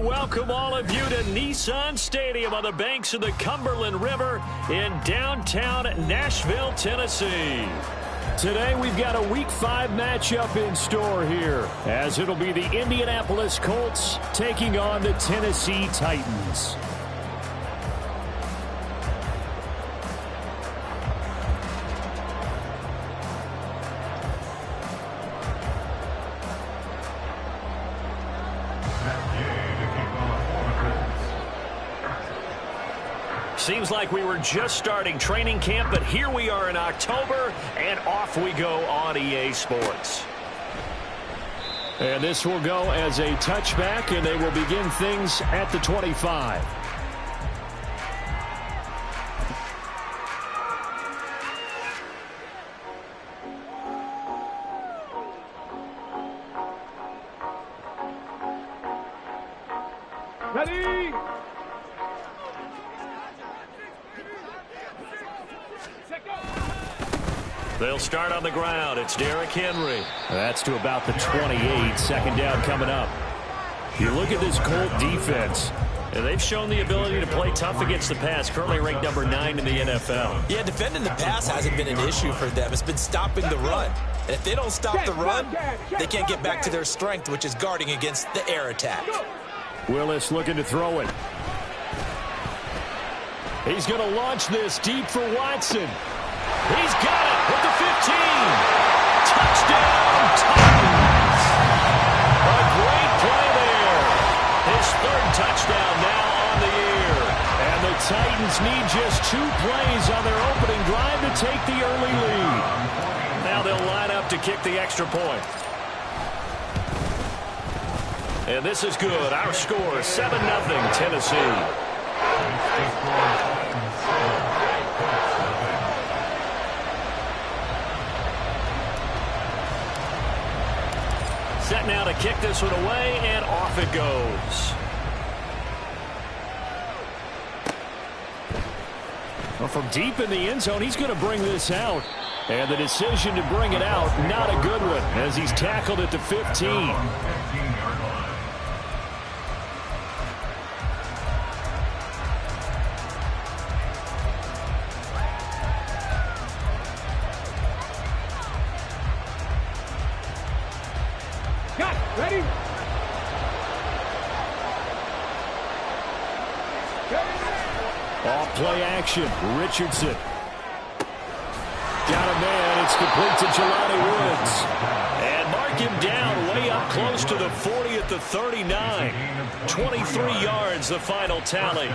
welcome all of you to Nissan Stadium on the banks of the Cumberland River in downtown Nashville, Tennessee. Today we've got a Week 5 matchup in store here, as it'll be the Indianapolis Colts taking on the Tennessee Titans. Seems like we were just starting training camp, but here we are in October, and off we go on EA Sports. And this will go as a touchback, and they will begin things at the 25. Ready? They'll start on the ground. It's Derrick Henry. That's to about the 28. Second down coming up. You look at this Colt defense. They've shown the ability to play tough against the pass. Currently ranked number 9 in the NFL. Yeah, defending the pass hasn't been an issue for them. It's been stopping the run. And if they don't stop the run, they can't get back to their strength, which is guarding against the air attack. Willis looking to throw it. He's going to launch this deep for Watson. He's got it with the 15. Touchdown, Titans. A great play there. His third touchdown now on the year. And the Titans need just 2 plays on their opening drive to take the early lead. Now they'll line up to kick the extra point. And this is good. Our score, 7-0 Tennessee. Set now to kick this one away, and off it goes. Well, from deep in the end zone, he's going to bring this out. And the decision to bring it out, not a good one, as he's tackled at the 15. Ready? Off play action. Richardson. Got a man. It's complete to Jelani Woods. And mark him down way up close to the 40 at the 39. 23 yards, the final tally.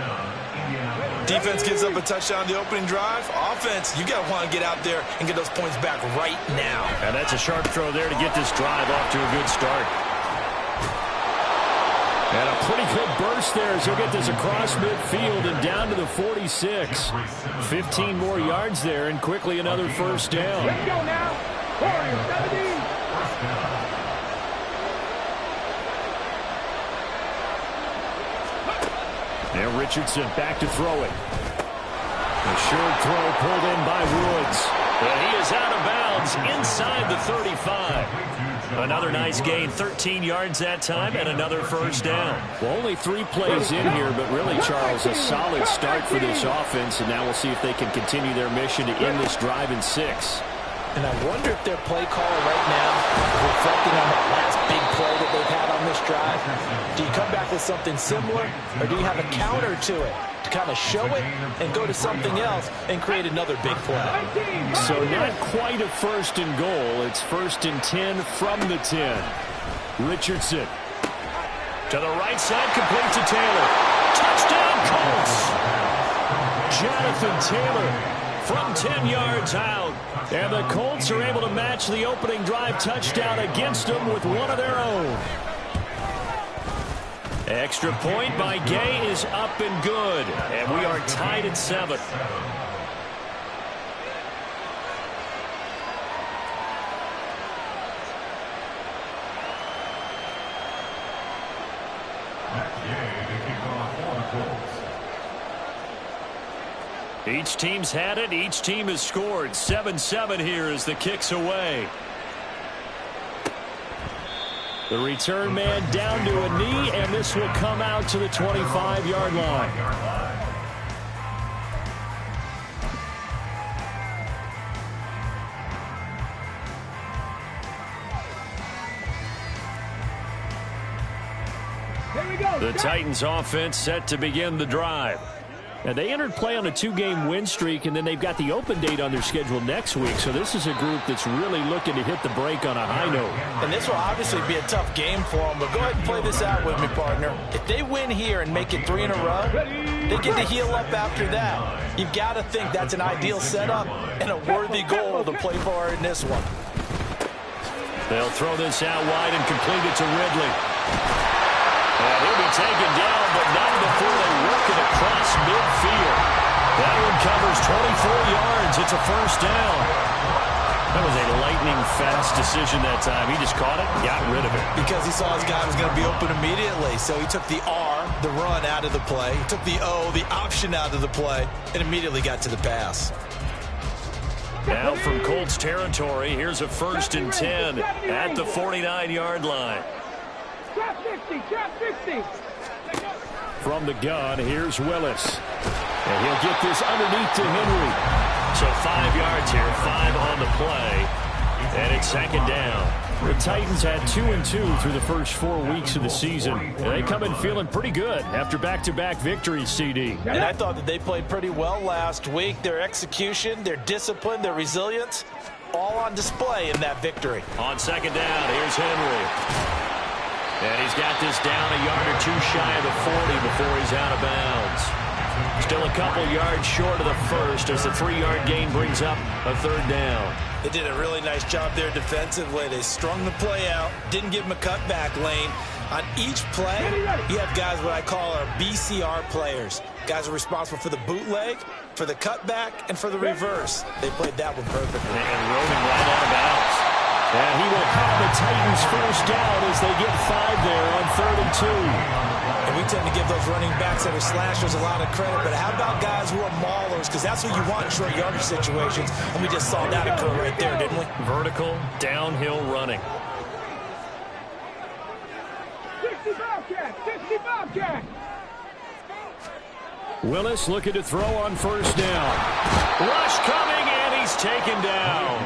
Defense gives up a touchdown the opening drive. Offense, you got to want to get out there and get those points back right now. And that's a sharp throw there to get this drive off to a good start. And a pretty good burst there as he'll get this across midfield and down to the 46. 15 more yards there and quickly another first down. Let's go now. 40, 70. Now Richardson back to throw it. A short throw pulled in by Woods. And he is out of bounds inside the 35. Another nice gain, 13 yards that time, and another first down. Well, only 3 plays in here, but really, Charles, a solid start for this offense, and now we'll see if they can continue their mission to end this drive in 6. And I wonder if their play caller right now is reflecting on that last big play that they've had on this drive. Do you come back with something similar, or do you have a counter to it to kind of show it and go to something else and create another big play? So not quite a 1st and goal. It's 1st and 10 from the 10. Richardson. To the right side, complete to Taylor. Touchdown, Colts! Jonathan Taylor from 10 yards out. And the Colts are able to match the opening drive touchdown against them with one of their own. Extra point by Gay is up and good. And we are tied at 7. Each team's had it. Each team has scored. 7-7 here as the kick's away. The return man down to a knee, and this will come out to the 25-yard line. The Titans offense set to begin the drive. And they entered play on a 2-game win streak, and then they've got the open date on their schedule next week. So this is a group that's really looking to hit the break on a high note. And this will obviously be a tough game for them, but go ahead and play this out with me, partner. If they win here and make it 3 in a row, they get to heal up after that. You've got to think that's an ideal setup and a worthy goal to play for in this one. They'll throw this out wide and complete it to Ridley. And he'll be taken down, but not before they work it across midfield. That one covers 24 yards. It's a first down. That was a lightning-fast decision that time. He just caught it and got rid of it. Because he saw his guy was going to be open immediately. So he took the R, the run, out of the play. He took the O, the option, out of the play, and immediately got to the pass. Now from Colts territory, here's a 1st and 10 at the 49-yard line. Drop 50, drop 50. From the gun, here's Willis. And he'll get this underneath to Henry. So 5 yards here, 5 on the play. And it's 2nd down. The Titans had 2-2 through the first 4 weeks of the season. And they come in feeling pretty good after back-to-back victories, CD. And I thought that they played pretty well last week. Their execution, their discipline, their resilience, all on display in that victory. On 2nd down, here's Henry. And he's got this down a yard or 2 shy of the 40 before he's out of bounds. Still a couple yards short of the first as the 3-yard gain brings up a 3rd down. They did a really nice job there defensively. They strung the play out, didn't give him a cutback lane. On each play, you have guys what I call our BCR players. Guys are responsible for the bootleg, for the cutback, and for the reverse. They played that one perfectly. And rolling right out of bounds. And he will have the Titans first down as they get 5 there on 3rd and 2. And we tend to give those running backs that are slashers a lot of credit, but how about guys who are maulers? Because that's what you want in short yardage situations, and we just saw that occur right there, didn't we? Vertical, downhill running. 60 Bobcat, 60 Bobcat. Willis looking to throw on 1st down. Rush coming, and he's taken down.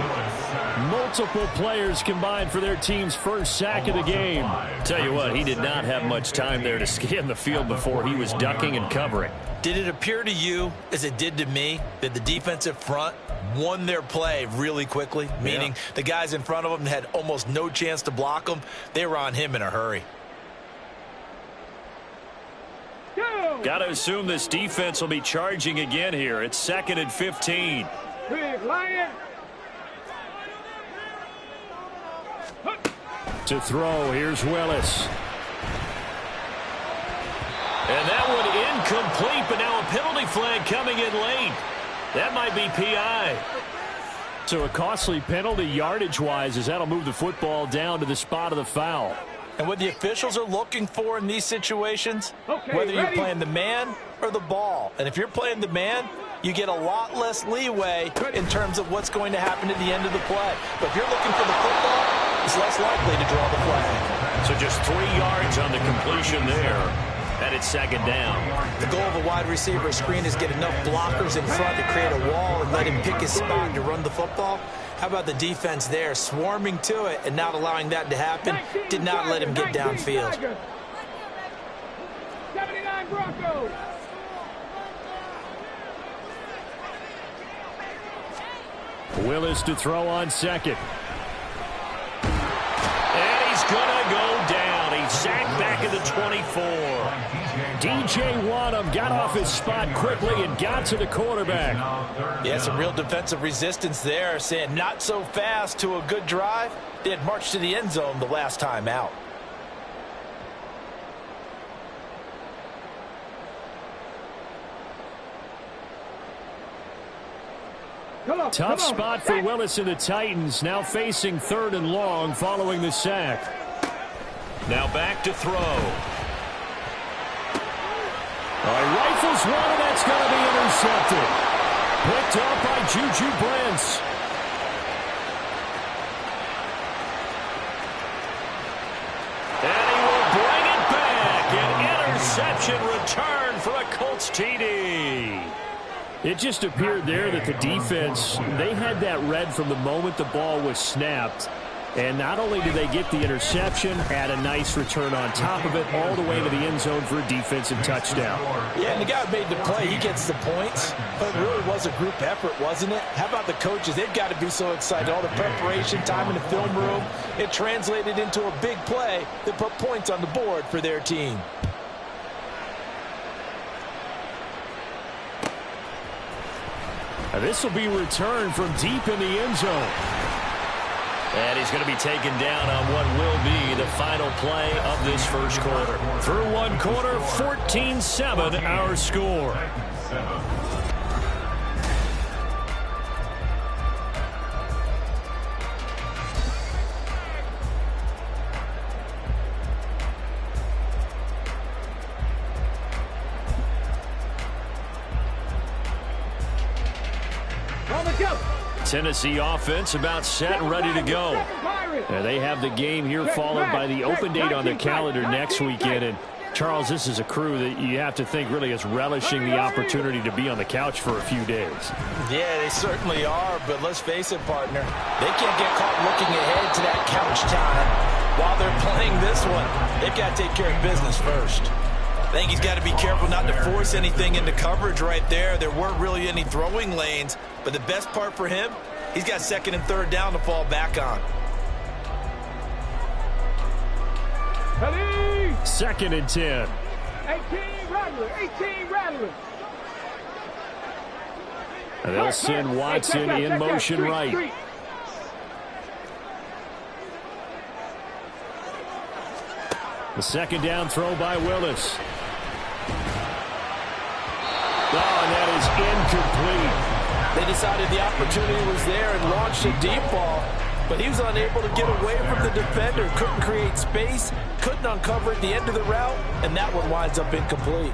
Multiple players combined for their team's first sack of the game. Tell you what, he did not have much time there to scan the field before he was ducking and covering. Did it appear to you, as it did to me, that the defensive front won their play really quickly? Meaning the guys in front of them had almost no chance to block them. They were on him in a hurry. Got to assume this defense will be charging again here. It's 2nd and 15. Big Lion. To throw, here's Willis. And that one incomplete, but now a penalty flag coming in late. That might be PI. So a costly penalty yardage-wise as that'll move the football down to the spot of the foul. And what the officials are looking for in these situations, whether you're playing the man or the ball. And if you're playing the man, you get a lot less leeway in terms of what's going to happen at the end of the play. But if you're looking for the football, it's less likely to draw the flag. So just 3 yards on the completion there. And it's 2nd down. The goal of a wide receiver screen is get enough blockers in front to create a wall and let him pick his spot to run the football. How about the defense there, swarming to it and not allowing that to happen? Did not let him get downfield. 79 Broncos. Willis to throw on 2nd. And he's going to go down. He's sacked back at the 24. DJ Wanham got off his spot quickly and got to the quarterback. Yeah, some real defensive resistance there, saying not so fast to a good drive. They had marched to the end zone the last time out. Tough spot for Willis and the Titans, now facing 3rd and long following the sack. Now back to throw. Rifles one, and that's going to be intercepted. Picked up by Juju Brents. return for a Colts TD. It just appeared there that the defense, they had that read from the moment the ball was snapped. And not only did they get the interception, had a nice return on top of it, all the way to the end zone for a defensive touchdown. Yeah, and the guy who made the play, he gets the points. But it really was a group effort, wasn't it? How about the coaches? They've got to be so excited. All the preparation, time in the film room, it translated into a big play that put points on the board for their team. Now this will be returned from deep in the end zone. And he's going to be taken down on what will be the final play of this first quarter. Through one quarter, 14-7 our score. Tennessee offense about set and ready to go. They have the game here followed by the open date on their calendar next weekend. And Charles, this is a crew that you have to think really is relishing the opportunity to be on the couch for a few days. Yeah, they certainly are, but let's face it, partner. They can't get caught looking ahead to that couch time while they're playing this one. They've got to take care of business first. I think he's got to be careful not to force anything into coverage right there. There weren't really any throwing lanes, but the best part for him, he's got second and third down to fall back on. Second and 10. 18 Rattler, 18 Rattler. And they'll send Watson in motion right. The second down throw by Willis. Oh, and that is incomplete. They decided the opportunity was there and launched a deep ball, but he was unable to get away from the defender, couldn't create space, couldn't uncover at the end of the route, and that one winds up incomplete.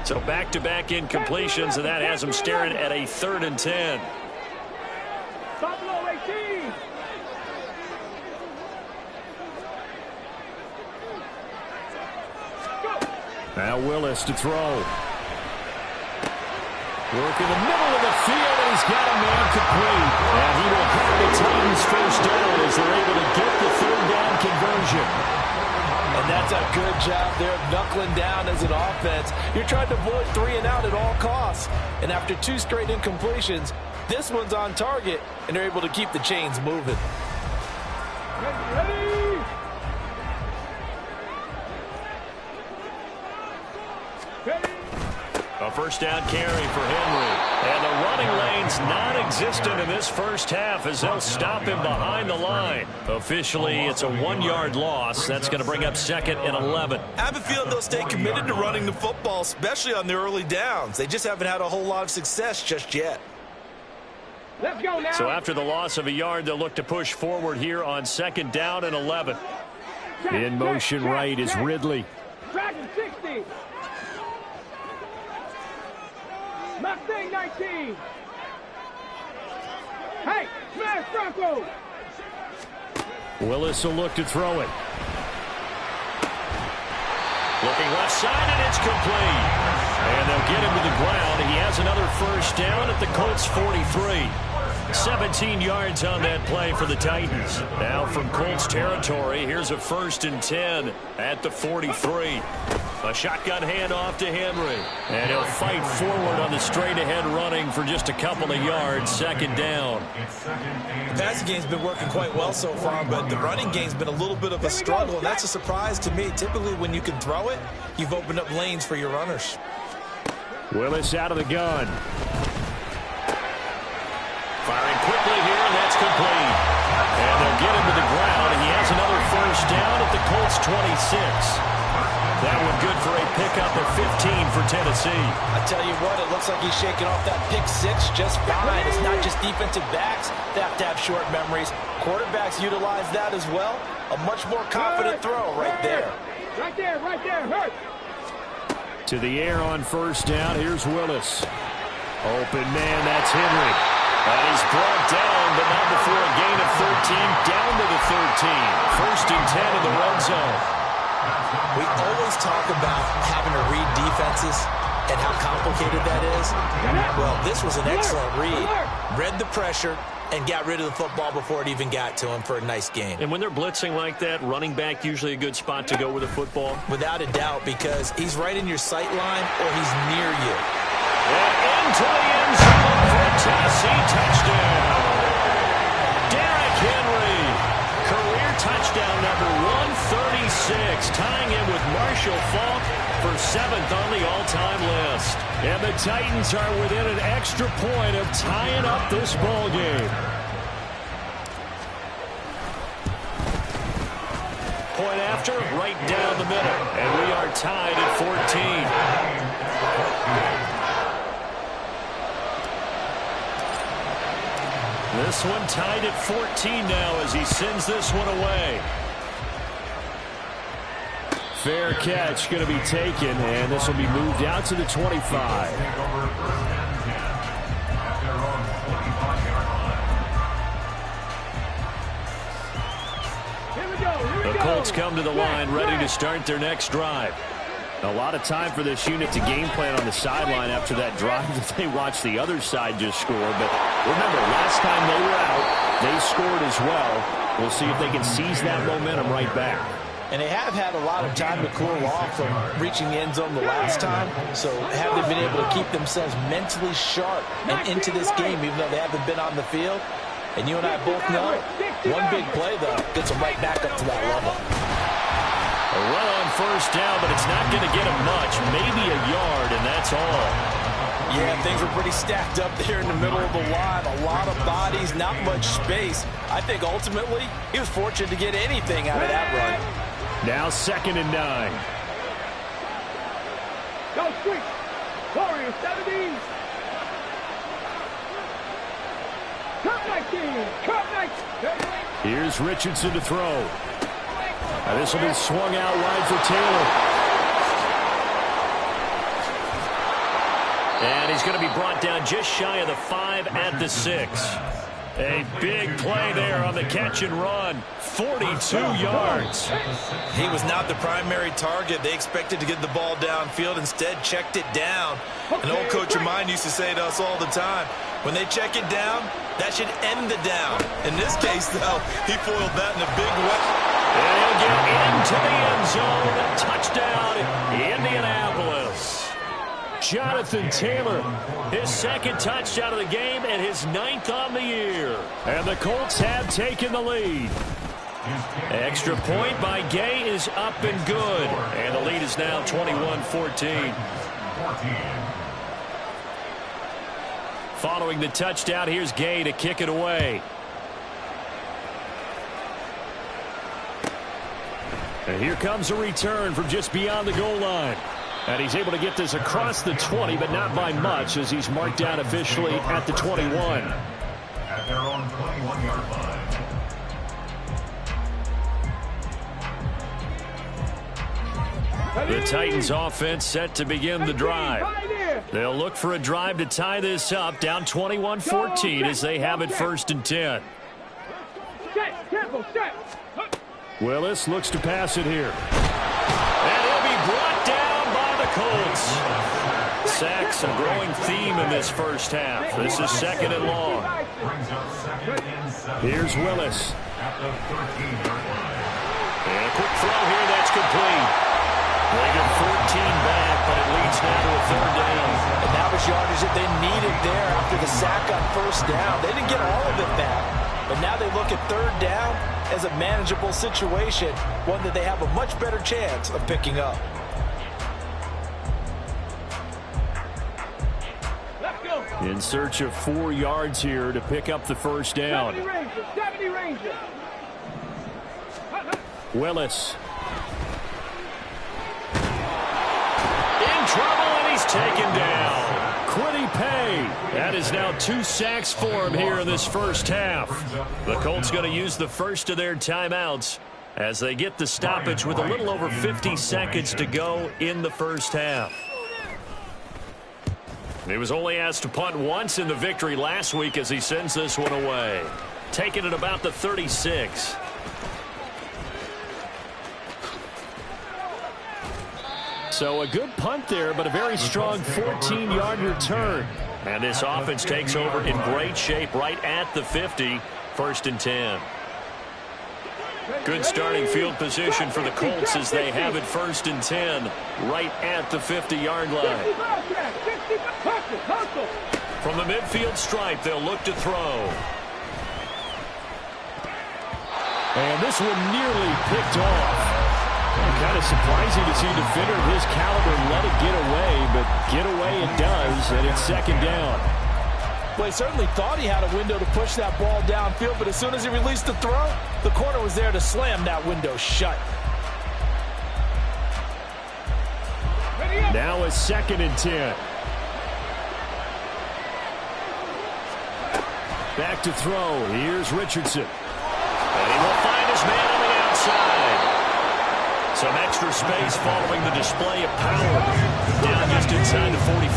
So back-to-back incompletions, and that has them staring at a 3rd and 10. Buffalo 18. Now Willis to throw. Work in the middle of the field, and he's got a man complete. And he will have the Titans first down as they're able to get the 3rd down conversion. And that's a good job there of knuckling down as an offense. You're trying to avoid 3 and out at all costs. And after 2 straight incompletions, this one's on target, and they're able to keep the chains moving. Ready. A first down carry for Henry. And the running lane's non-existent in this first half as they'll stop him behind the line. Officially, it's a 1-yard loss. That's going to bring up 2nd and 11. I have a feeling they'll stay committed to running the football, especially on the early downs. They just haven't had a whole lot of success just yet. Let's go now. So after the loss of a yard, they'll look to push forward here on 2nd down and 11. In motion right is Ridley. Dragon 60. Mustang 19. Hey, smash Bronco. Willis will look to throw it. Looking left side, and it's complete. And they'll get him to the ground. He has another first down at the Colts 43. 17 yards on that play for the Titans. Now from Colts territory, here's a 1st and 10 at the 43. A shotgun handoff to Henry. And he'll fight forward on the straight-ahead running for just a couple of yards. 2nd down. The passing game's been working quite well so far, but the running game's been a little bit of a struggle, and that's a surprise to me. Typically, when you can throw it, you've opened up lanes for your runners. Willis out of the gun. Firing quickly here, and that's complete. And they'll get him to the ground. He has another first down at the Colts 26. That one good for a pickup of 15 for Tennessee. I tell you what, it looks like he's shaking off that pick 6 just fine. It's not just defensive backs that have to have short memories. Quarterbacks utilize that as well. A much more confident throw right there. Right there, right there. Hurt. To the air on first down. Here's Willis. Open man, that's Henry. And he's brought down, but not before a gain of 13, down to the 13. First and 10 in the red zone. We always talk about having to read defenses and how complicated that is. Well, this was an excellent read. Read the pressure and got rid of the football before it even got to him for a nice gain. And when they're blitzing like that, running back usually a good spot to go with the football? Without a doubt, because he's right in your sight line or he's near you. And into the end zone for a Tennessee touchdown. Derrick Henry, career touchdown number 136, tying him with Marshall Faulk for 7th on the all-time list. And the Titans are within an extra point of tying up this ball game. Point after, right down the middle. And we are tied at 14. This one tied at 14 now as he sends this one away. Fair catch going to be taken, and this will be moved out to the 25. The Colts come to the line ready to start their next drive. A lot of time for this unit to game plan on the sideline after that drive that they watched the other side just score. But remember, last time they were out, they scored as well. We'll see if they can seize that momentum right back. And they have had a lot of time to cool off from reaching the end zone the last time. So have they been able to keep themselves mentally sharp and into this game, even though they haven't been on the field? And you and I both know, one big play, though, gets them right back up to that level. A run on first down, but it's not going to get him much. Maybe a yard, and that's all. Yeah, things were pretty stacked up there in the middle of the line. A lot of bodies, not much space. I think ultimately he was fortunate to get anything out of that run. Now 2nd and 9. Go street. Warriors 70. Cut 19. Cut 19. Here's Richardson to throw. This will be swung out wide for Taylor. And he's going to be brought down just shy of the 5 at the 6. A big play there on the catch and run. 42 yards. He was not the primary target. They expected to get the ball downfield. Instead, checked it down. An old coach of mine used to say to us all the time, when they check it down, that should end the down. In this case, though, he foiled that in a big way. And he'll get into the end zone. Touchdown, Indianapolis. Jonathan Taylor, his 2nd touchdown of the game and his 9th on the year. And the Colts have taken the lead. Extra point by Gay is up and good. And the lead is now 21-14. Following the touchdown, here's Gay to kick it away. And here comes a return from just beyond the goal line. And he's able to get this across the 20, but not by much, as he's marked down officially at the 21. At their own 21-yard line. The Titans offense set to begin the drive. They'll look for a drive to tie this up, down 21-14 as they have it 1st and 10. Willis looks to pass it here. And he'll be brought down by the Colts. Sacks, a growing theme in this first half. This is 2nd and long. Here's Willis. And a quick throw here that's complete. They get 14 back, but it leads now to a 3rd down. And that was yardage that they needed there after the sack on 1st down. They didn't get all of it back, but now they look at 3rd down as a manageable situation, one that they have a much better chance of picking up. In search of 4 yards here to pick up the 1st down. 70 Ranger. Willis. In trouble, and he's taken down. Quiddy Pay. That is now 2 sacks for him here in this first half. The Colts going to use the first of their timeouts as they get the stoppage with a little over 50 seconds to go in the first half. He was only asked to punt once in the victory last week as he sends this one away. Taking it about the 36. So a good punt there, but a very strong 14-yard return. And this offense takes over in great shape right at the 50. 1st and 10. Good starting field position for the Colts as they have it 1st and 10 right at the 50-yard line. From the midfield stripe, they'll look to throw. And this one nearly picked off. Kind of surprising to see a defender of his caliber let it get away, but get away it does, and it's 2nd down. Well, he certainly thought he had a window to push that ball downfield, but as soon as he released the throw, the corner was there to slam that window shut. Now a 2nd and 10. Back to throw. Here's Richardson. And he will find his man on the outside. Some extra space following the display of power. Down just inside the 45.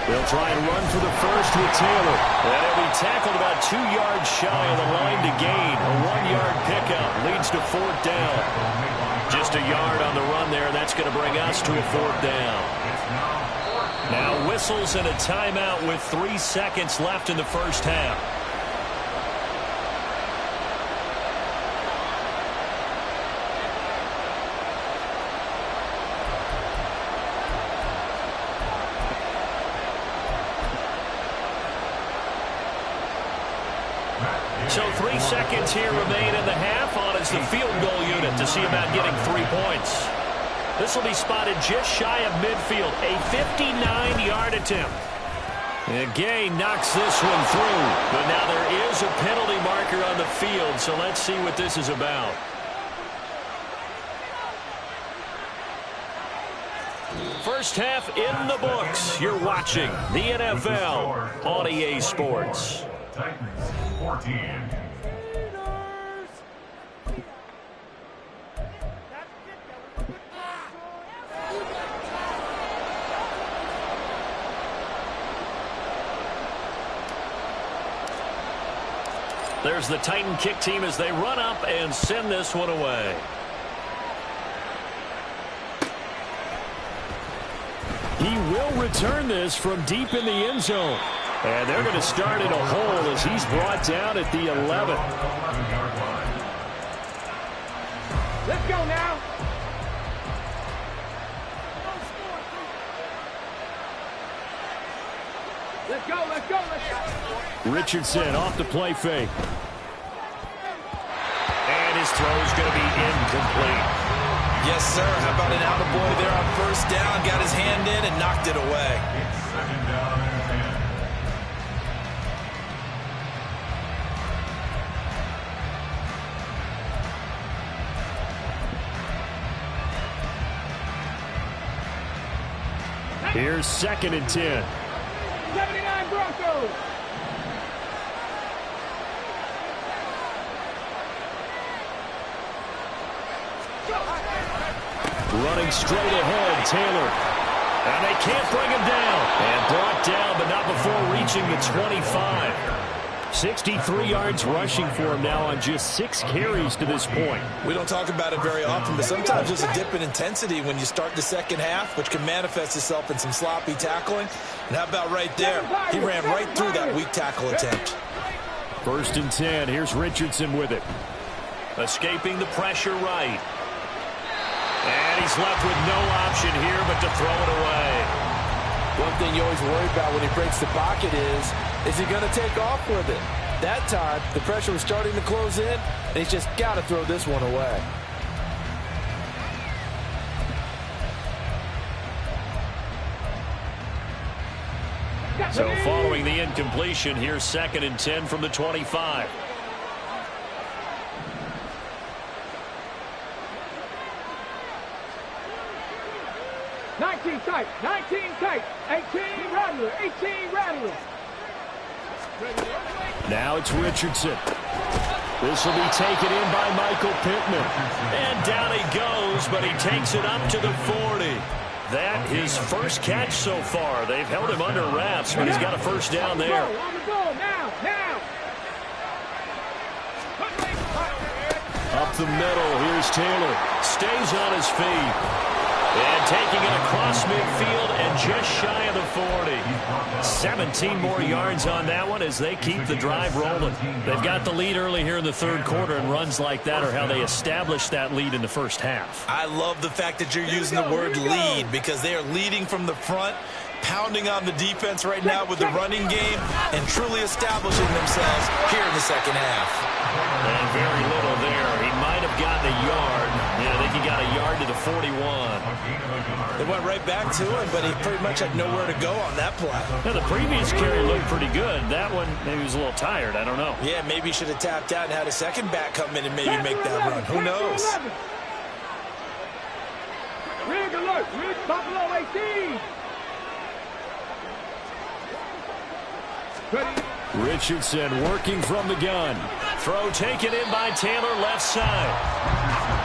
They'll try and run for the first with Taylor. And he'll be tackled about 2 yards shy of the line to gain. A 1-yard pickup leads to 4th down. Just a yard on the run there. That's going to bring us to a 4th down. Now whistles and a timeout with 3 seconds left in the first half. So 3 seconds here remain in the half. On is the field goal unit to see about getting 3 points. This will be spotted just shy of midfield. A 59-yard attempt. And Gay knocks this one through. But now there is a penalty marker on the field, so let's see what this is about. First half in the books. You're watching the NFL on EA Sports. Titans 14. There's the Titan kick team as they run up and send this one away. He will return this from deep in the end zone. And they're going to start in a hole as he's brought down at the 11. Let's go now. Let's go, let's go, let's go. Richardson off the play fake. And his throw is going to be incomplete. Yes, sir. How about an attaboy there on 1st down? Got his hand in and knocked it away. It's 2nd down and 10. Here's 2nd and 10. 79 Broncos. Running straight ahead, Taylor. And they can't bring him down. And brought down, but not before reaching the 25. 63 yards rushing for him now on just 6 carries to this point. We don't talk about it very often, but sometimes there's a dip in intensity when you start the second half, which can manifest itself in some sloppy tackling. And how about right there? He ran right through that weak tackle attempt. 1st and 10. Here's Richardson with it. Escaping the pressure right. And he's left with no option here but to throw it away. One thing you always worry about when he breaks the pocket is he going to take off with it? That time, the pressure was starting to close in, and he's just got to throw this one away. So following the incompletion, here's 2nd and 10 from the 25. Tight, 19 tight, 18 rattler, 18 rattler. Now it's Richardson. This will be taken in by Michael Pittman. And down he goes, but he takes it up to the 40. that his first catch so far. They've held him under wraps, but he's got a first down there. On the goal, now. Up the middle, here's Taylor. Stays on his feet. And taking it across midfield and just shy of the 40. 17 more yards on that one as they keep the drive rolling. They've got the lead early here in the third quarter, and runs like that are how they establish that lead in the first half. I love the fact that you're using the word lead because they are leading from the front, pounding on the defense right now with the running game, and truly establishing themselves here in the second half. And very little there. He might have gotten a yard. Yeah, I think he got a yard to the 41. They went right back to him, but he pretty much had nowhere to go on that play. Now, the previous carry looked pretty good. That one, maybe he was a little tired. I don't know. Yeah, maybe he should have tapped out and had a second back come in and maybe make that run. Who knows? Rig alert. Rig Buffalo 18. Richardson working from the gun. Throw taken in by Taylor, left side.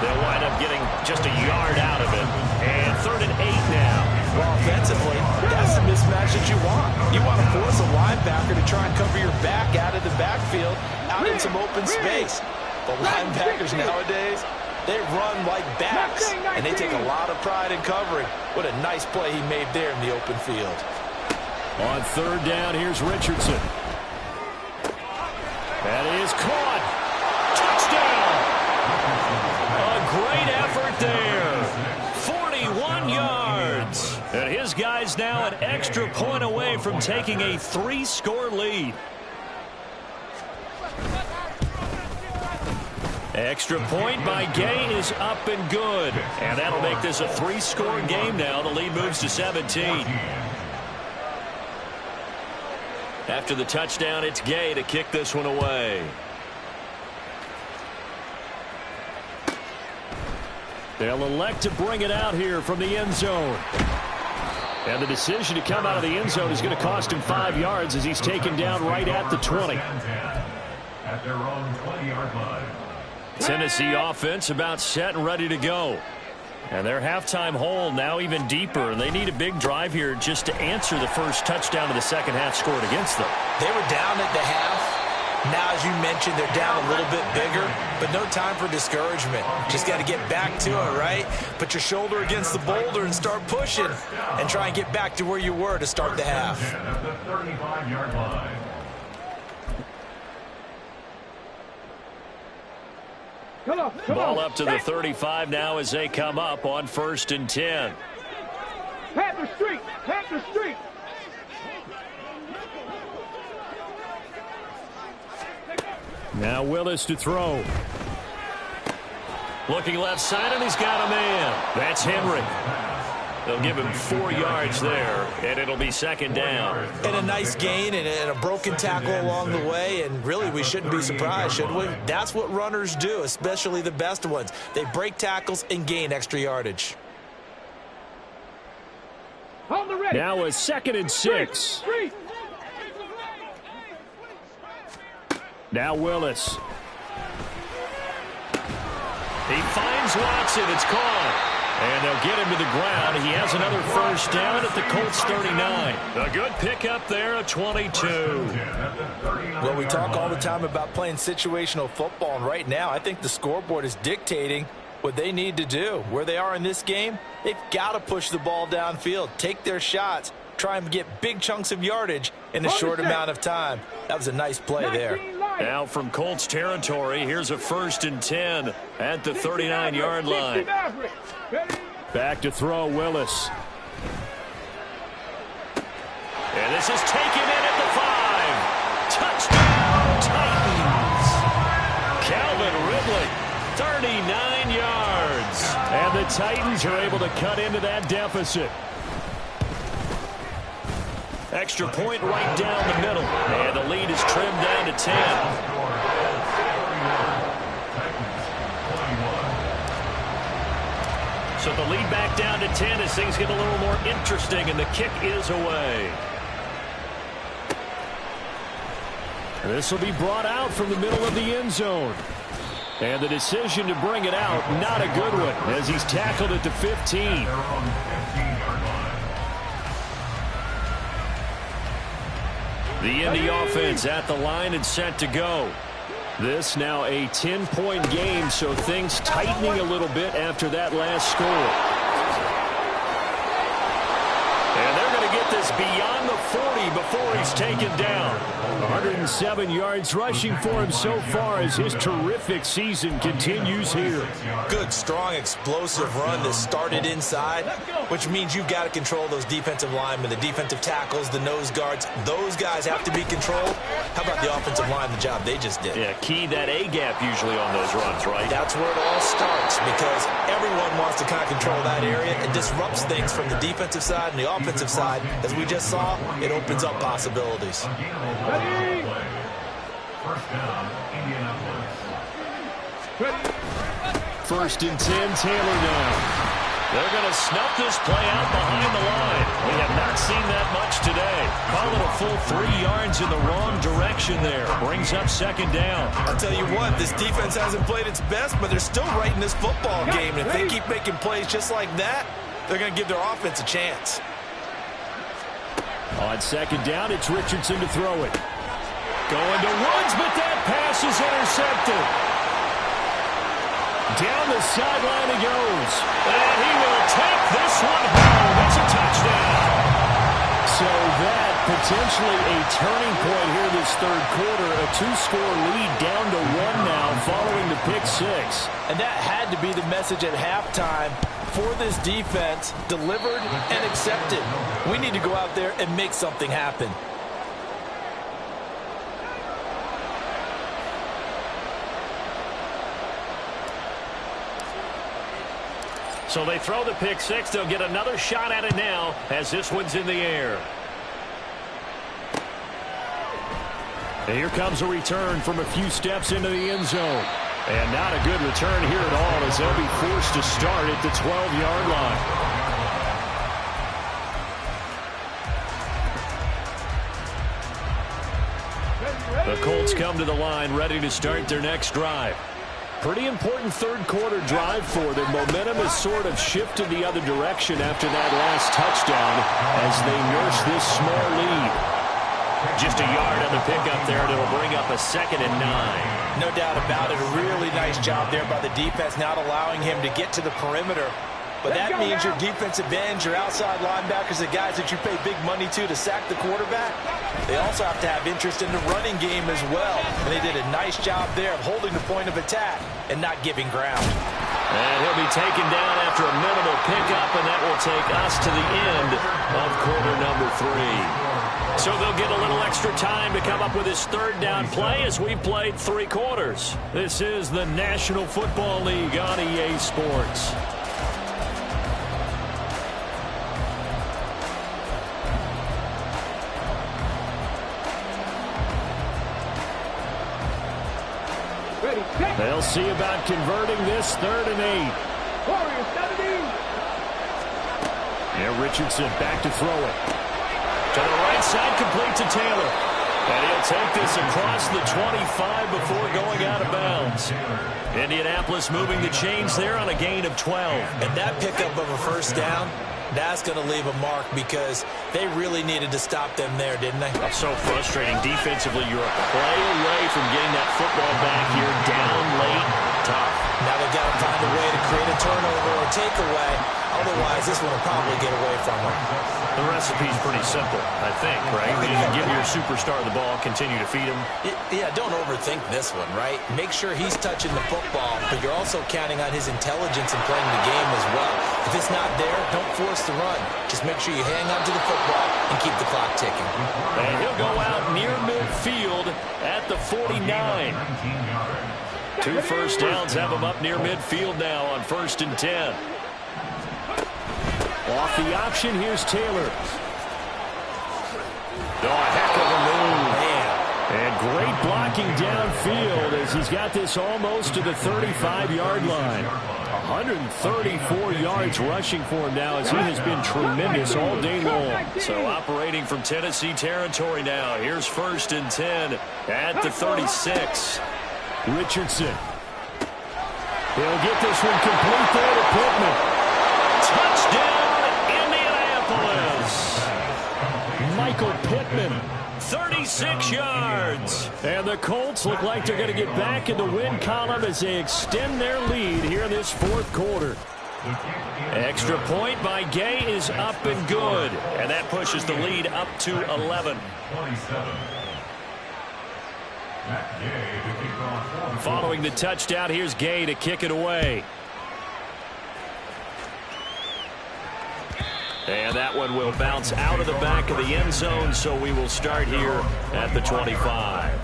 They'll wind up getting just a yard out of it. And 3rd and 8 now. Well, offensively, that's the mismatch that you want. You want to force a linebacker to try and cover your back out of the backfield, out in some open space. But linebackers nowadays, they run like backs, and they take a lot of pride in covering. What a nice play he made there in the open field. On 3rd down, here's Richardson. That is caught. Touchdown! A great effort there. 41 yards. And his guy's now an extra point away from taking a 3-score lead. Extra point by Gay is up and good. And that'll make this a 3-score game now. The lead moves to 17. After the touchdown, it's Gay to kick this one away. They'll elect to bring it out here from the end zone. And the decision to come out of the end zone is going to cost him 5 yards as he's taken down right at the 20. At their own 20-yard line. Tennessee offense about set and ready to go. And their halftime hole now even deeper, and they need a big drive here just to answer the first touchdown of the second half scored against them. They were down at the half. Now, as you mentioned, they're down a little bit bigger, but no time for discouragement. Just got to get back to it, right? Put your shoulder against the boulder and start pushing and try and get back to where you were to start the half. At the 35-yard line. Ball up to the 35 now as they come up on 1st and 10. Panther Street. Panther Street. Now Willis to throw. Looking left side, and he's got a man. That's Henry. They'll give him 4 yards there, and it'll be 2nd down. And a nice gain and a broken tackle along the way, and really we shouldn't be surprised, should we? That's what runners do, especially the best ones. They break tackles and gain extra yardage. Now a 2nd and 6. Now Willis. He finds Watson. It's caught. And they'll get him to the ground. He has another first down at the Colts 39. A good pickup there at 22. Well, we talk all the time about playing situational football, and right now I think the scoreboard is dictating what they need to do. Where they are in this game, they've got to push the ball downfield, take their shots, try and get big chunks of yardage in a short amount of time. That was a nice play there. Now from Colts territory, here's a 1st and 10 at the 39-yard line. Back to throw, Willis. And this is taken in at the 5. Touchdown, Titans. Calvin Ridley, 39 yards. And the Titans are able to cut into that deficit. Extra point right down the middle. And the lead is trimmed down to 10. So the lead back down to 10 as things get a little more interesting, and the kick is away. This will be brought out from the middle of the end zone. And the decision to bring it out, not a good one, as he's tackled at the 15. The Indy offense at the line and set to go. This now a 10-point game, so things tightening a little bit after that last score. And they're going to get this beyond the 40 before he's taken down. 107 yards rushing for him so far as his terrific season continues here. Good, strong, explosive run that started inside, which means you've got to control those defensive linemen, the defensive tackles, the nose guards. Those guys have to be controlled. How about the offensive line, the job they just did? Yeah, key that A-gap usually on those runs, right? That's where it all starts because everyone wants to kind of control that area. It disrupts things from the defensive side and the offensive side. As we just saw, it opens up possibilities. Ready? First down, Indianapolis. Ready? 1st and 10, Taylor now. They're going to snuff this play out behind the line. We have not seen that much today. Call it a full 3 yards in the wrong direction there. Brings up 2nd down. I'll tell you what, this defense hasn't played its best, but they're still right in this football game. And if they keep making plays just like that, they're going to give their offense a chance. On 2nd down, it's Richardson to throw it. Going to Woods, but that pass is intercepted. Down the sideline he goes. And he will take this one home. It's a touchdown. So that potentially a turning point here this 3rd quarter. A 2-score lead down to 1 now following the pick 6. And that had to be the message at halftime for this defense, delivered and accepted. We need to go out there and make something happen. So they throw the pick 6. They'll get another shot at it now as this one's in the air. And here comes a return from a few steps into the end zone. And not a good return here at all as they'll be forced to start at the 12-yard line. The Colts come to the line ready to start their next drive. Pretty important 3rd quarter drive for them. Momentum has sort of shifted the other direction after that last touchdown as they nurse this small lead. Just a yard on the pickup there, and it'll bring up a 2nd and 9. No doubt about it. A really nice job there by the defense, not allowing him to get to the perimeter. But that means your defensive ends, your outside linebackers, the guys that you pay big money to sack the quarterback, they also have to have interest in the running game as well. And they did a nice job there of holding the point of attack and not giving ground. And he'll be taken down after a minimal pickup, and that will take us to the end of quarter number 3. So they'll get a little extra time to come up with his 3rd down play as we've played 3 quarters. This is the National Football League on EA Sports. They'll see about converting this 3rd and 8. Warriors 70. Yeah, Richardson back to throw it. To the right side, complete to Taylor. And he'll take this across the 25 before going out of bounds. Indianapolis moving the chains there on a gain of 12. And that pickup of a 1st down, that's going to leave a mark because they really needed to stop them there, didn't they? That's so frustrating. Defensively, you're a play away from getting that football back here down late. Tough. Now they've got to find a way to create a turnover or takeaway. Otherwise, this one will probably get away from them. The recipe's pretty simple, I think, right? You give your superstar the ball, continue to feed him. Yeah, don't overthink this one, right? Make sure he's touching the football, but you're also counting on his intelligence in playing the game as well. If it's not there, don't force the run. Just make sure you hang on to the football and keep the clock ticking. And he'll go out near midfield at the 49. 2 1st downs have him up near midfield now on 1st and 10. Off the option, here's Taylor. Oh, a heck of a move. Man. And great blocking downfield as he's got this almost to the 35-yard line. 134 yards rushing for him now as he has been tremendous all day long. So operating from Tennessee territory now. Here's 1st and 10 at the 36. Richardson. He'll get this one complete there to Pittman. Touchdown, Indianapolis. Michael Pittman, 36 yards. And the Colts look like they're going to get back in the win column as they extend their lead here in this fourth quarter. Extra point by Gay is up and good. And that pushes the lead up to 11. Following the touchdown, here's Gay to kick it away. And that one will bounce out of the back of the end zone, so we will start here at the 25.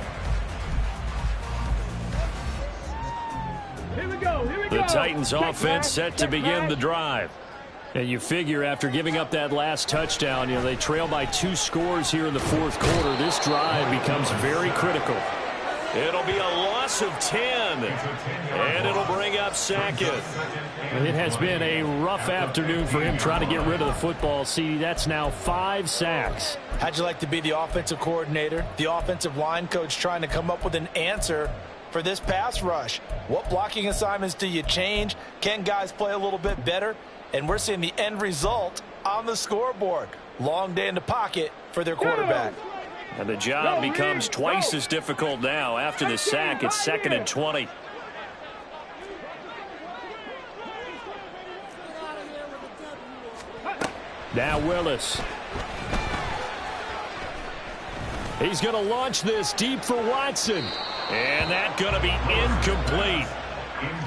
Here we go. The Titans offense set to begin the drive. And you figure after giving up that last touchdown, they trail by 2 scores here in the fourth quarter. This drive becomes very critical. It'll be a loss of 10, and it'll bring up Sackett. It has been a rough afternoon for him trying to get rid of the football. See, that's now 5 sacks. How'd you like to be the offensive coordinator, the offensive line coach trying to come up with an answer for this pass rush? What blocking assignments do you change? Can guys play a little bit better? And we're seeing the end result on the scoreboard. Long day in the pocket for their quarterback. And the job becomes twice as difficult now after the sack. It's 2nd and 20. Now Willis. He's going to launch this deep for Watson. And that's going to be incomplete.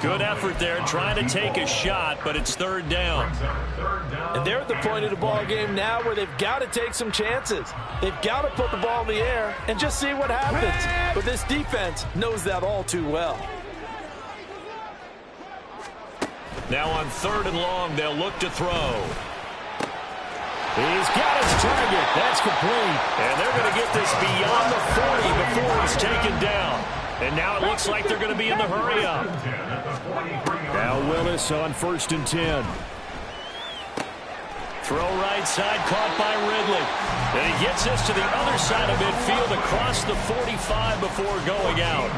Good effort there trying to take a shot, but it's 3rd down. And they're at the point of the ball game now where they've got to take some chances. They've got to put the ball in the air and just see what happens. But this defense knows that all too well. Now on 3rd and long, they'll look to throw. He's got his target. That's complete. And they're going to get this beyond the 40 before he's taken down. And now it looks like they're going to be in the hurry-up. Now Willis on 1st and 10. Throw right side, caught by Ridley. And he gets this to the other side of midfield across the 45 before going out.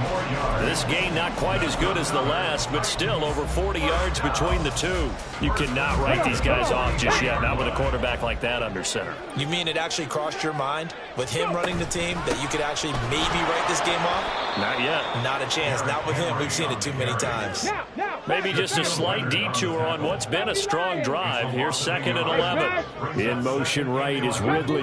This gain not quite as good as the last, but still over 40 yards between the two. You cannot write these guys off just yet, not with a quarterback like that under center. You mean it actually crossed your mind with him running the team that you could actually maybe write this game off? Not yet. Not a chance. Not with him. We've seen it too many times. Maybe just a slight detour on what's been a strong drive. Here's 2nd and 11. In motion right is Ridley.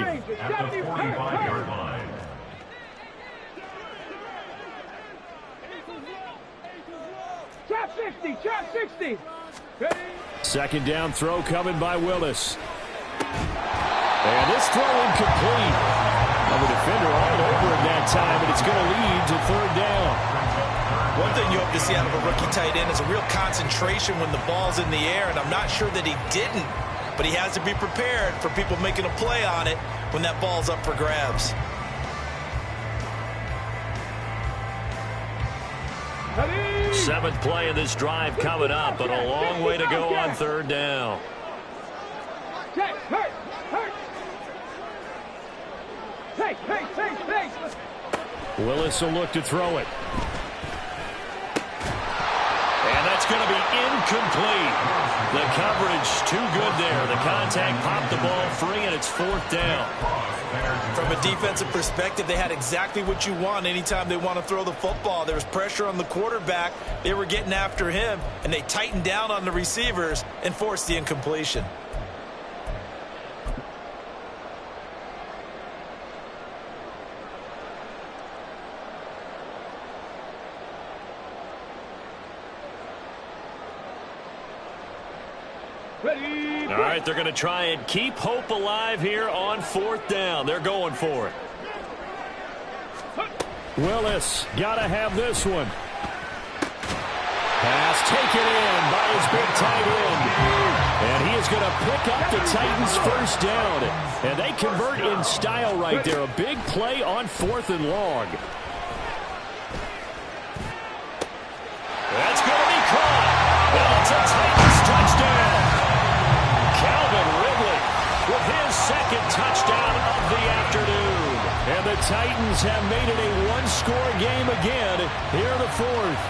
Trap 60, trap 60. 2nd down throw coming by Willis. And this throw incomplete. The defender all over it that time, and it's going to lead to 3rd down. One thing you hope to see out of a rookie tight end is a real concentration when the ball's in the air, and I'm not sure that he didn't, but he has to be prepared for people making a play on it when that ball's up for grabs. Seventh play of this drive coming up, but a long way to go on 3rd down. Willis will look to throw it. And that's going to be incomplete. The coverage too good there. The contact popped the ball free, and it's 4th down. From a defensive perspective, they had exactly what you want anytime they want to throw the football. There was pressure on the quarterback. They were getting after him, and they tightened down on the receivers and forced the incompletion. All right, they're going to try and keep hope alive here on 4th down. They're going for it. Willis got to have this one. Pass taken in by his big tight end. And he is going to pick up the Titans' 1st down. And they convert in style right there. A big play on 4th and long. That's going to be caught. And it's a Titans touchdown. Calvin Ridley with his 2nd touchdown of the afternoon. And the Titans have made it a one-score game again here in the 4th.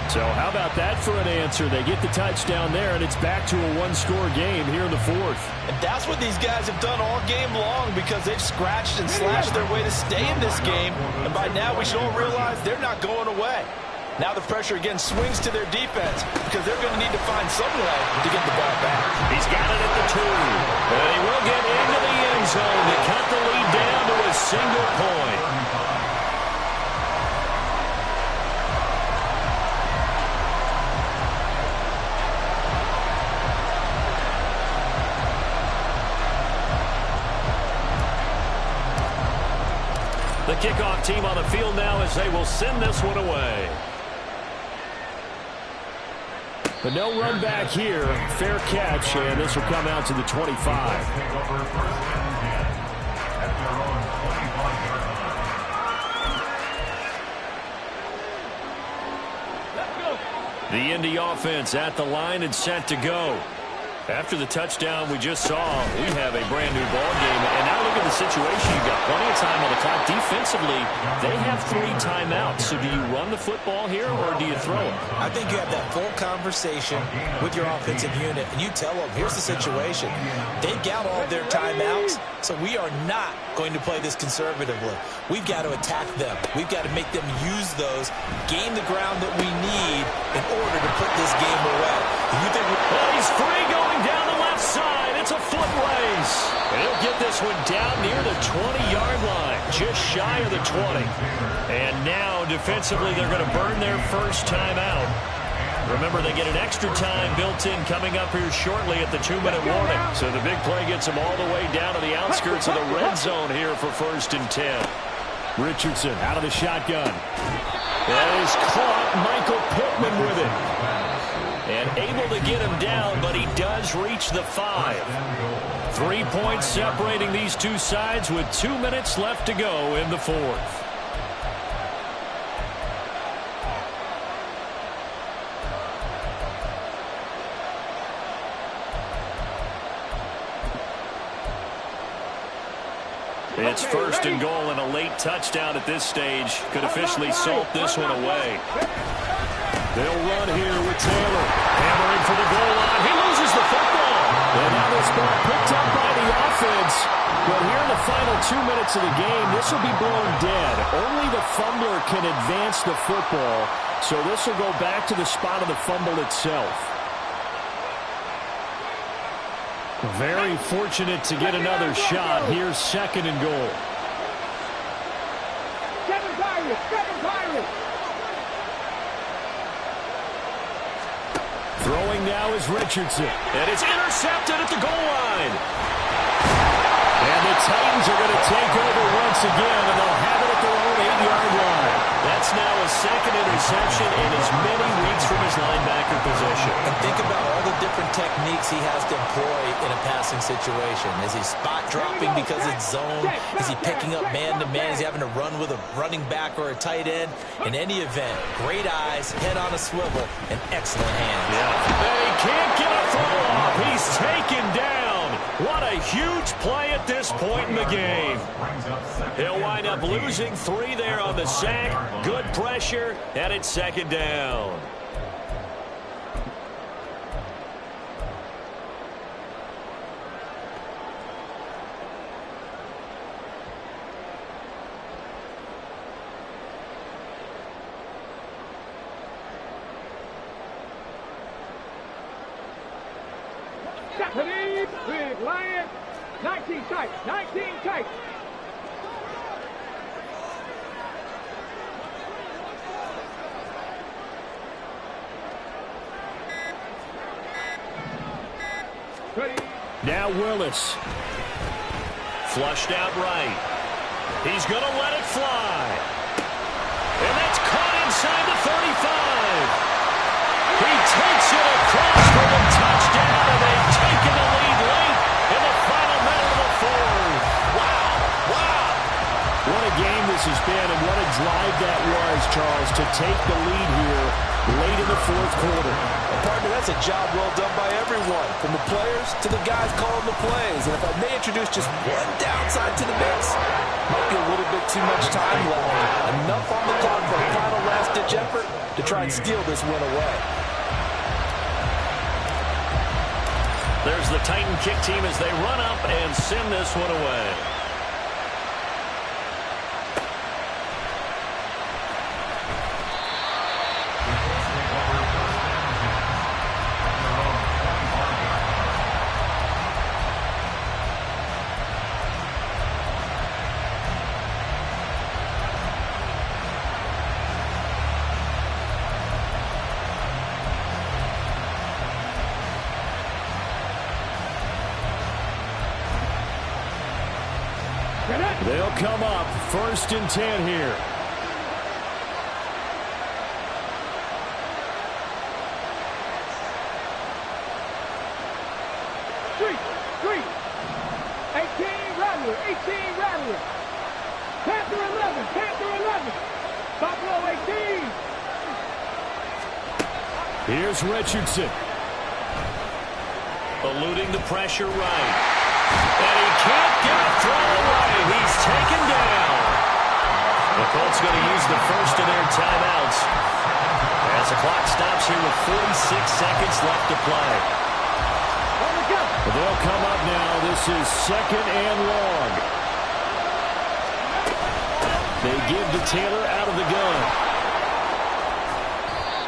So how about that for an answer? They get the touchdown there, and it's back to a one-score game here in the fourth. And that's what these guys have done all game long because they've scratched and slashed their way to stay in this game. And by now, we should all realize they're not going away. Now the pressure again swings to their defense because they're going to need to find some way to get the ball back. He's got it at the 2. And he will get into the end zone to cut the lead down to a single point. The kickoff team on the field now as they will send this one away. But no run back here. Fair catch, and this will come out to the 25. The Indy offense at the line and set to go. After the touchdown we just saw, we have a brand-new ball game. And now look at the situation. You've got plenty of time on the clock. Defensively, they have 3 timeouts. So do you run the football here or do you throw it? I think you have that full conversation with your offensive unit, and you tell them, here's the situation. They've got all their timeouts, so we are not going to play this conservatively. We've got to attack them. We've got to make them use those, gain the ground that we need in order to put this game away. You think he's free going down the left side. It's a foot race. And he'll get this one down near the 20-yard line, just shy of the 20. And now, defensively, they're going to burn their first timeout. Remember, they get an extra time built in coming up here shortly at the 2-minute warning. So the big play gets them all the way down to the outskirts of the red zone here for 1st and 10. Richardson out of the shotgun. That is caught. Michael Pittman with it. And able to get him down, but he does reach the 5. 3 points separating these two sides with 2 minutes left to go in the fourth. It's 1st and goal, and a late touchdown at this stage could officially salt this one away. They'll run here with Taylor. Hammering for the goal line. He loses the football. And now this ball picked up by the offense. But here in the final 2 minutes of the game, this will be blown dead. Only the fumbler can advance the football. So this will go back to the spot of the fumble itself. Very fortunate to get another shot. Here's 2nd and goal. Seven Pirates. Throwing now is Richardson. And it's intercepted at the goal line. And the Titans are going to take over once again, and they'll have it at their own 8-yard line. That's now a 2nd interception in as many weeks from his linebacker position. And think about all the different techniques he has to employ in a passing situation. Is he spot dropping because it's zone? Is he picking up man-to-man? Is he having to run with a running back or a tight end? In any event, great eyes, head on a swivel, and excellent hands. Yeah. And he can't get a throw off. He's taken down. What a huge play at this point in the game. He'll wind up losing 3 there on the sack. Good pressure, and it's 2nd down. Japanese, big lion. 19 tight. 19 tight. Now Willis. Flushed out right. He's going to let it fly. And that's caught inside the 35. He takes it across for the touchdown, and they've taken the lead late in the final minute of the fourth. Wow. What a game this has been, and what a drive that was, Charles, to take the lead here late in the fourth quarter. And partner, that's a job well done by everyone, from the players to the guys calling the plays. And if I may introduce just one downside to the mix, might be a little bit too much time left. Enough on the clock for a final last-ditch effort, to try and steal this win away. There's the Titan kick team as they run up and send this one away. They'll come up 1st and 10 here. Three. 18 Rattler. Panther 11. Buffalo 18. Here's Richardson. Eluding the pressure right. And he can't get a throw away. He's taken down. The Colts going to use the first of their timeouts as the clock stops here with 46 seconds left to play. They'll come up now. This is 2nd and long. They give to Taylor out of the gun.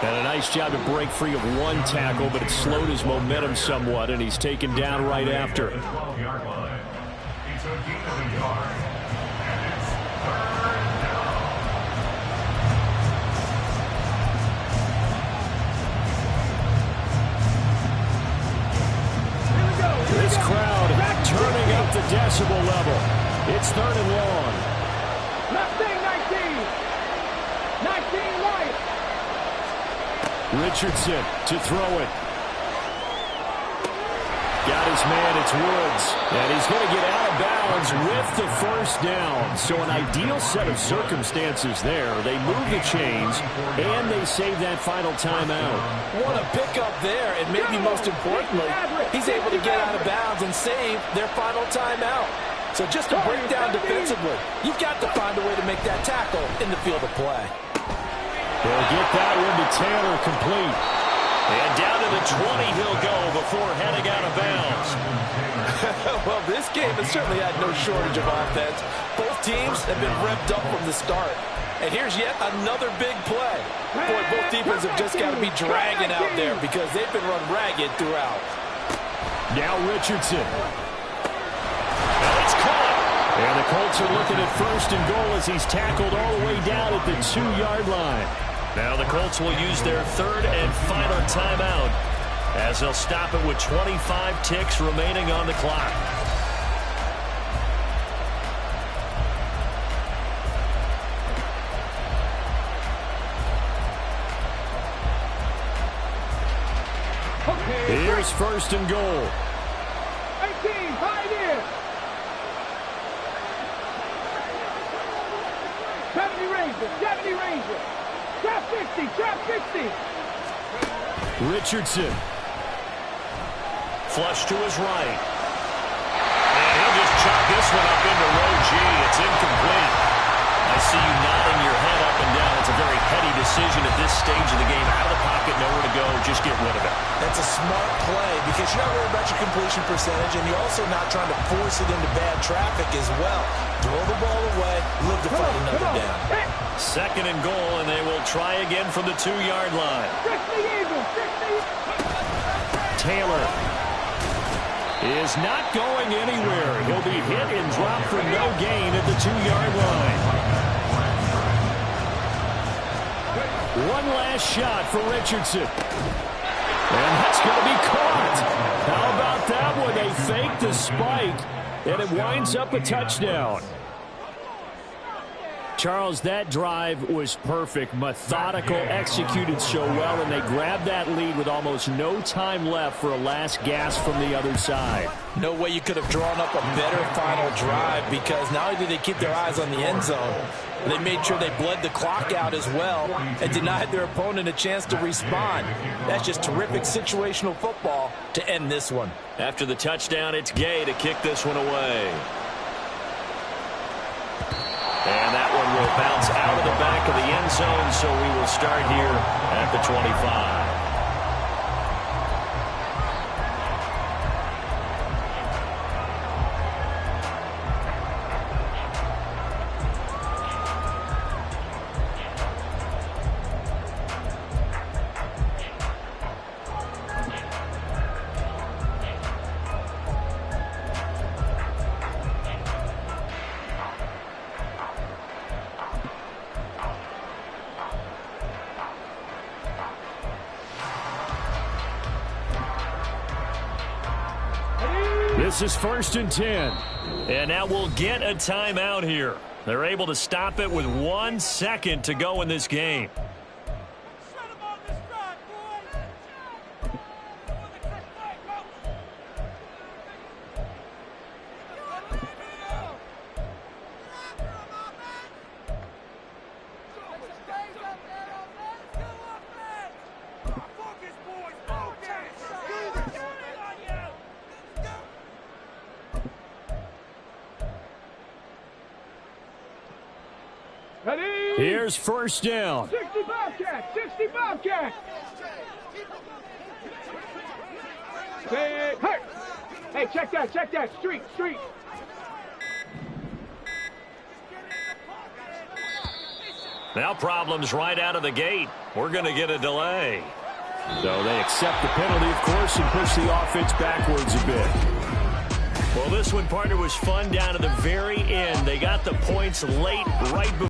And a nice job to break free of one tackle, but it slowed his momentum somewhat, and he's taken down right after. This crowd turning up the decibel level. It's 3rd and long. Left thing 19 right. Richardson to throw it. Got his man, it's Woods. And he's going to get out of bounds with the first down. So an ideal set of circumstances there. They move the chains, and they save that final timeout. What a pickup there, and maybe most importantly, he's able to get out of bounds and save their final timeout. So just to break down defensively, you've got to find a way to make that tackle in the field of play. They'll get that one to Taylor, complete. And down to the 20 he'll go before heading out of bounds. Well, this game has certainly had no shortage of offense. Both teams have been revved up from the start. And here's yet another big play. Boy, both defenses have just got to be dragging out there because they've been run ragged throughout. Now Richardson. And it's caught. And the Colts are looking at 1st and goal as he's tackled all the way down at the 2-yard line. Now the Colts will use their 3rd and final timeout as they'll stop it with 25 ticks remaining on the clock. Here's 1st and goal. 18, 5 in. 70 Rangers. Trap 60. Richardson. Flush to his right. And he'll just chop this one up into row G. It's incomplete. I see you nodding your head up and down. It's a very heady decision at this stage of the game. Out of the pocket, nowhere to go. Just get rid of it. That's a smart play because you're not worried about your completion percentage, and you're also not trying to force it into bad traffic as well. Throw the ball away, live to fight another down. 2nd and goal, and they will try again from the 2-yard line. Taylor is not going anywhere. He'll be hit and dropped for no gain at the 2-yard line. One last shot for Richardson. And that's going to be caught. How about that one? They fake the spike, and it winds up a touchdown. Charles, that drive was perfect, methodical, executed so well, and they grabbed that lead with almost no time left for a last gasp from the other side. No way you could have drawn up a better final drive because not only did they keep their eyes on the end zone, they made sure they bled the clock out as well and denied their opponent a chance to respond. That's just terrific situational football to end this one. After the touchdown, it's Gay to kick this one away. And that one will bounce out of the back of the end zone, so we will start here at the 25. This is 1st and 10. And now we'll get a timeout here. They're able to stop it with 1 second to go in this game. Here's 1st down. 60 Bobcat, 60 Bobcat. Hey, check that, street. Now problems right out of the gate. We're going to get a delay. So they accept the penalty, of course, and push the offense backwards a bit. Well, this one, partner, was fun down to the very end. They got the points late, right before.